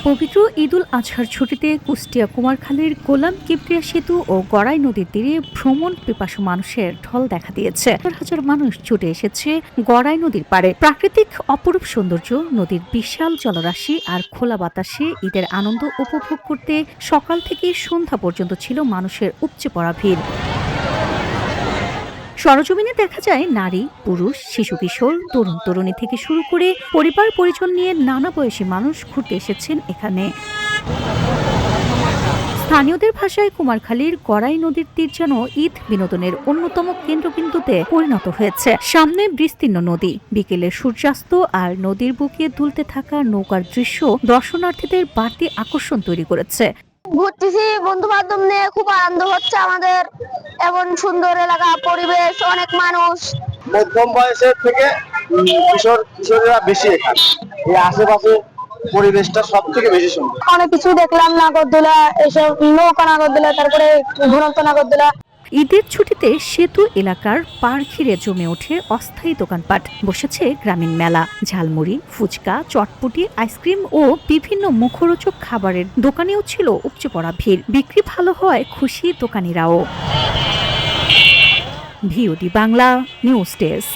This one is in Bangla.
পবিত্র ঈদুল আজহার ছুটিতে কুষ্টিয়া কুমারখালীর গোলাম কিবরিয়া সেতু ও গড়াই নদীর তীরে ভ্রমণ পিপাসু মানুষের ঢল দেখা দিয়েছে। হাজার হাজার মানুষ ছুটে এসেছে গড়াই নদীর পাড়ে। প্রাকৃতিক অপরূপ সৌন্দর্য, নদীর বিশাল জলরাশি আর খোলা বাতাসে ঈদের আনন্দ উপভোগ করতে সকাল থেকে সন্ধ্যা পর্যন্ত ছিল মানুষের উপচে পড়া ভিড়। সরজমিনে দেখা যায় নারী, পুরুষ, শিশু, কিশোর, তরুণ তরুণী থেকে শুরু করে পরিবার পরিজন নিয়ে নানা বয়সী মানুষ ঘুরতে এসেছেন এখানে। স্থানীয়দের ভাষায় কুমারখালীর গড়াই নদীর তীর যেন ঈদ বিনোদনের অন্যতম কেন্দ্রবিন্দুতে পরিণত হয়েছে। সামনে বিস্তীর্ণ নদী, বিকেলের সূর্যাস্ত আর নদীর বুকে দুলতে থাকা নৌকার দৃশ্য দর্শনার্থীদের বাড়তি আকর্ষণ তৈরি করেছে। ঘুরতেছি বন্ধু বান্ধব নিয়ে, খুব আনন্দ হচ্ছে আমাদের। এমন সুন্দর এলাকা, পরিবেশ, অনেক মানুষ। মধ্যম বয়সের থেকে কিশোরেরা বেশি এখানে। এই আশেপাশে পরিবেশটা সব থেকে বেশি সুন্দর। অনেক কিছু দেখলাম, নাগরদোলা, এসব নৌকা নাগরদোলা, তারপরে ঘুরন্ত নাগরদোলা। ঈদের ছুটিতে সেতু এলাকার পাড় ঘিরে জমে ওঠে অস্থায়ী দোকানপাট। বসেছে গ্রামীণ মেলা, ঝালমুড়ি, ফুচকা, চটপটি, আইসক্রিম ও বিভিন্ন মুখরোচক খাবারের দোকানেও ছিল উপচে পড়া ভিড়। বিক্রি ভালো হওয়ায় খুশি দোকানিরাও। VOD Bangla news desk.